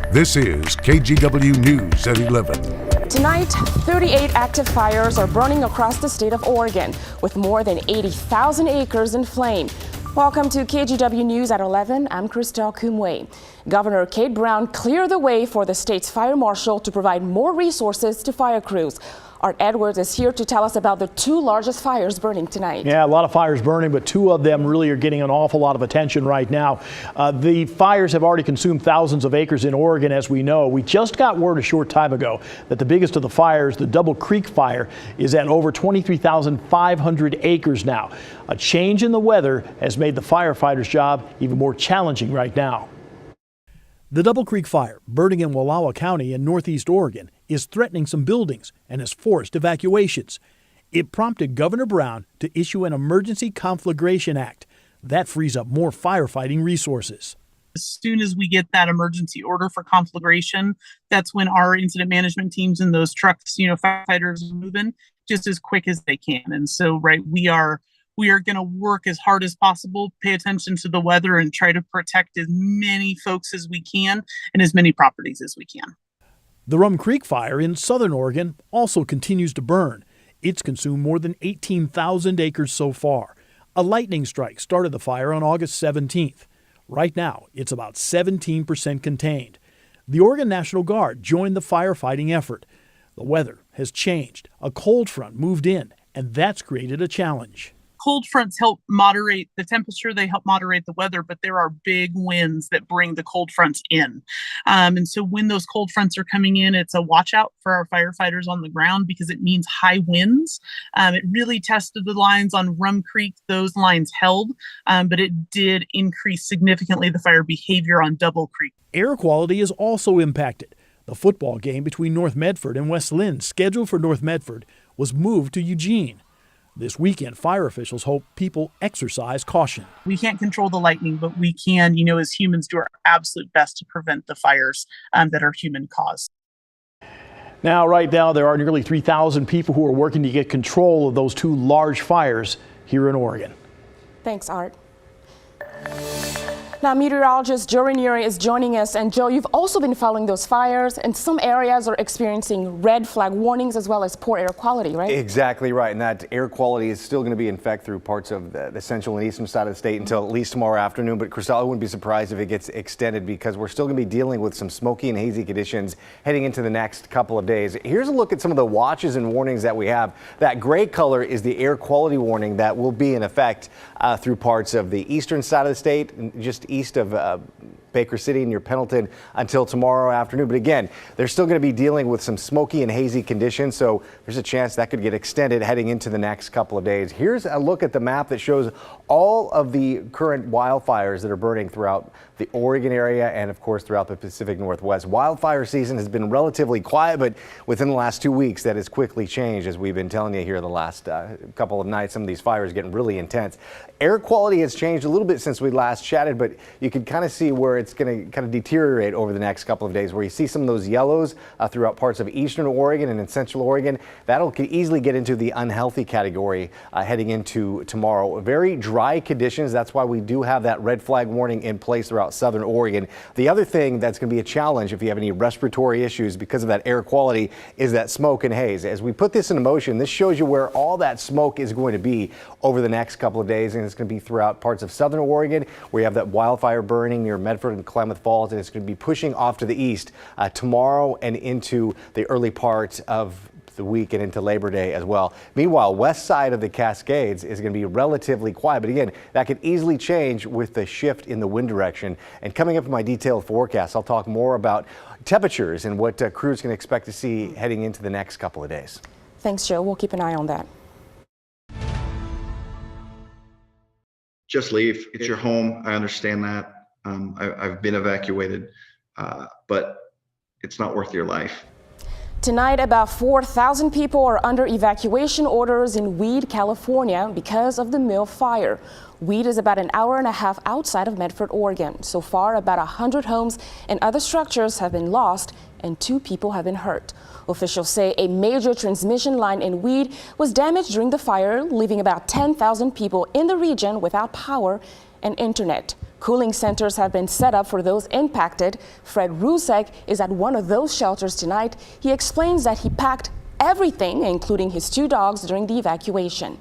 This is KGW News at 11. Tonight, 38 active fires are burning across the state of Oregon, with more than 80,000 acres in flame. Welcome to KGW News at 11. I'm Christelle Kumwe. Governor Kate Brown cleared the way for the state's fire marshal to provide more resources to fire crews. Art Edwards is here to tell us about the two largest fires burning tonight. Yeah, a lot of fires burning, but two of them really are getting an awful lot of attention right now. The fires have already consumed thousands of acres in Oregon, as we know. We just got word a short time ago that the biggest of the fires, the Double Creek Fire, is at over 23,500 acres now. A change in the weather has made the firefighters' job even more challenging right now. The Double Creek Fire, burning in Wallowa County in northeast Oregon, is threatening some buildings and has forced evacuations. It prompted Governor Brown to issue an Emergency Conflagration Act. That frees up more firefighting resources. As soon as we get that emergency order for conflagration, that's when our incident management teams and those trucks, firefighters are moving just as quick as they can. And so, we are going to work as hard as possible, pay attention to the weather, and try to protect as many folks as we can and as many properties as we can. The Rum Creek Fire in southern Oregon also continues to burn. It's consumed more than 18,000 acres so far. A lightning strike started the fire on August 17th. Right now, it's about 17% contained. The Oregon National Guard joined the firefighting effort. The weather has changed. A cold front moved in, and that's created a challenge. Cold fronts help moderate the temperature, they help moderate the weather, but there are big winds that bring the cold fronts in. And so when those cold fronts are coming in, it's a watch out for our firefighters on the ground because it means high winds. It really tested the lines on Rum Creek. Those lines held, but it did increase significantly the fire behavior on Double Creek. Air quality is also impacted. The football game between North Medford and West Linn, scheduled for North Medford, was moved to Eugene. This weekend, fire officials hope people exercise caution. We can't control the lightning, but we can, as humans, do our absolute best to prevent the fires that are human caused. Now, right now, there are nearly 3,000 people who are working to get control of those two large fires here in Oregon. Thanks, Art. Now, meteorologist Joe Ranieri is joining us. And Joe, you've also been following those fires, and some areas are experiencing red flag warnings as well as poor air quality, right? Exactly right. And that air quality is still going to be in effect through parts of the central and eastern side of the state until at least tomorrow afternoon. But Christelle, I wouldn't be surprised if it gets extended because we're still going to be dealing with some smoky and hazy conditions heading into the next couple of days. Here's a look at some of the watches and warnings that we have. That gray color is the air quality warning that will be in effect through parts of the eastern side of the state, just east of Baker City near Pendleton until tomorrow afternoon. But again, they're still going to be dealing with some smoky and hazy conditions, so there's a chance that could get extended heading into the next couple of days. Here's a look at the map that shows all of the current wildfires that are burning throughout the Oregon area and, of course, throughout the Pacific Northwest. Wildfire season has been relatively quiet, but within the last 2 weeks, that has quickly changed, as we've been telling you here the last couple of nights. Some of these fires getting really intense. Air quality has changed a little bit since we last chatted, but you can kind of see where it's going to kind of deteriorate over the next couple of days, where you see some of those yellows throughout parts of eastern Oregon and in central Oregon. That'll easily get into the unhealthy category heading into tomorrow. Very dry conditions. That's why we do have that red flag warning in place throughout southern Oregon. The other thing that's going to be a challenge if you have any respiratory issues because of that air quality is that smoke and haze. As we put this into motion, this shows you where all that smoke is going to be over the next couple of days, and it's going to be throughout parts of southern Oregon where you have that wildfire burning near Medford and Klamath Falls, and it's going to be pushing off to the east tomorrow and into the early part of the week and into Labor Day as well. Meanwhile, west side of the Cascades is going to be relatively quiet, but again, that could easily change with the shift in the wind direction. And coming up in my detailed forecast, I'll talk more about temperatures and what crews can expect to see heading into the next couple of days. Thanks, Joe. We'll keep an eye on that. Just leave. It's your home. I understand that. I've been evacuated, but it's not worth your life. Tonight, about 4,000 people are under evacuation orders in Weed, California because of the mill fire. Weed is about an hour and a half outside of Medford, Oregon. So far, about 100 homes and other structures have been lost and 2 people have been hurt. Officials say a major transmission line in Weed was damaged during the fire, leaving about 10,000 people in the region without power and internet. Cooling centers have been set up for those impacted. Fred Rusek is at one of those shelters tonight. He explains that he packed everything, including his 2 dogs, during the evacuation.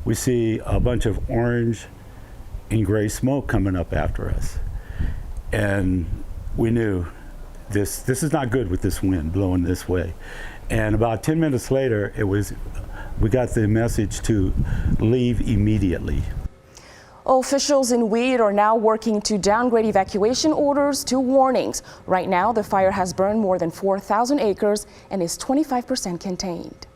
We see a bunch of orange and gray smoke coming up after us. And we knew this is not good with this wind blowing this way. And about 10 minutes later, we got the message to leave immediately. Officials in Weed are now working to downgrade evacuation orders to warnings. Right now, the fire has burned more than 4,000 acres and is 25% contained.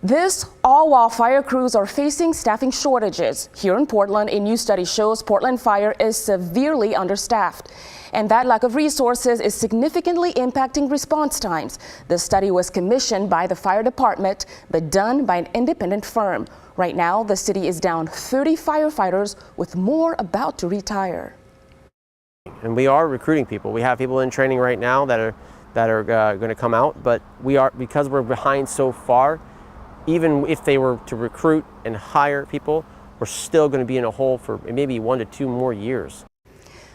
This all while fire crews are facing staffing shortages. Here in Portland, a new study shows Portland Fire is severely understaffed. And that lack of resources is significantly impacting response times. The study was commissioned by the fire department, but done by an independent firm. Right now, the city is down 30 firefighters, with more about to retire. And we are recruiting people. We have people in training right now that are going to come out, but because we're behind so far, even if they were to recruit and hire people, we're still going to be in a hole for maybe 1 to 2 more years.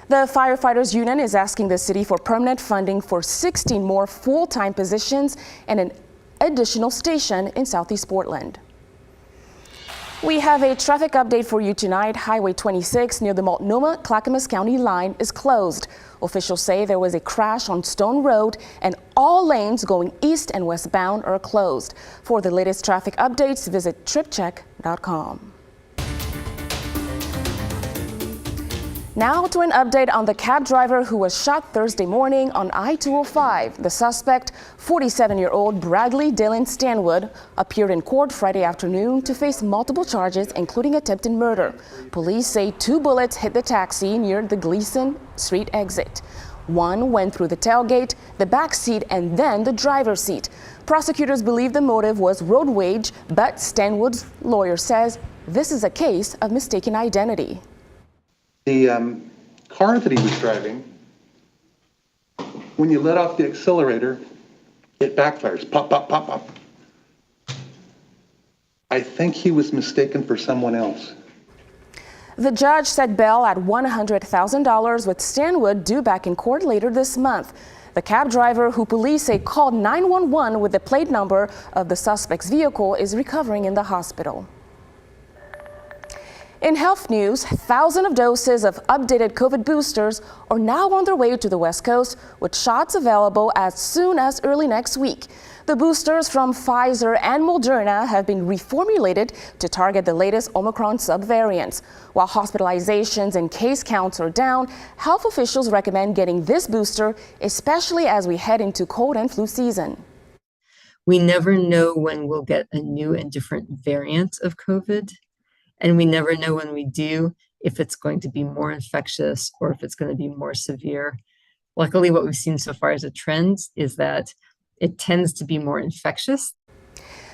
The Firefighters Union is asking the city for permanent funding for 16 more full-time positions and an additional station in Southeast Portland. We have a traffic update for you tonight. Highway 26 near the Multnomah-Clackamas County line is closed. Officials say there was a crash on Stone Road and all lanes going east and westbound are closed. For the latest traffic updates, visit tripcheck.com. Now to an update on the cab driver who was shot Thursday morning on I-205. The suspect, 47-year-old Bradley Dylan Stanwood, appeared in court Friday afternoon to face multiple charges, including attempted murder. Police say 2 bullets hit the taxi near the Gleason Street exit. One went through the tailgate, the back seat, and then the driver's seat. Prosecutors believe the motive was road rage, but Stanwood's lawyer says this is a case of mistaken identity. The car that he was driving, when you let off the accelerator, it backfires. Pop, pop, pop, pop. I think he was mistaken for someone else. The judge set bail at $100,000, with Stanwood due back in court later this month. The cab driver, who police say called 911 with the plate number of the suspect's vehicle, is recovering in the hospital. In health news, thousands of doses of updated COVID boosters are now on their way to the West Coast, with shots available as soon as early next week. The boosters from Pfizer and Moderna have been reformulated to target the latest Omicron subvariants. While hospitalizations and case counts are down, health officials recommend getting this booster, especially as we head into cold and flu season. We never know when we'll get a new and different variant of COVID. And we never know when we do if it's going to be more infectious or if it's going to be more severe. Luckily, what we've seen so far as a trend is that it tends to be more infectious.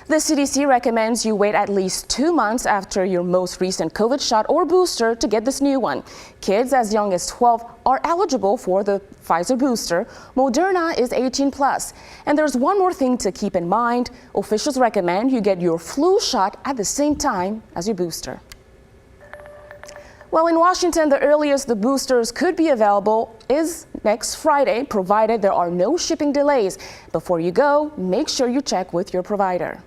The CDC recommends you wait at least 2 months after your most recent COVID shot or booster to get this new one. Kids as young as 12 are eligible for the Pfizer booster. Moderna is 18 plus. And there's one more thing to keep in mind. Officials recommend you get your flu shot at the same time as your booster. Well, in Washington, the earliest the boosters could be available is next Friday, provided there are no shipping delays. Before you go, make sure you check with your provider.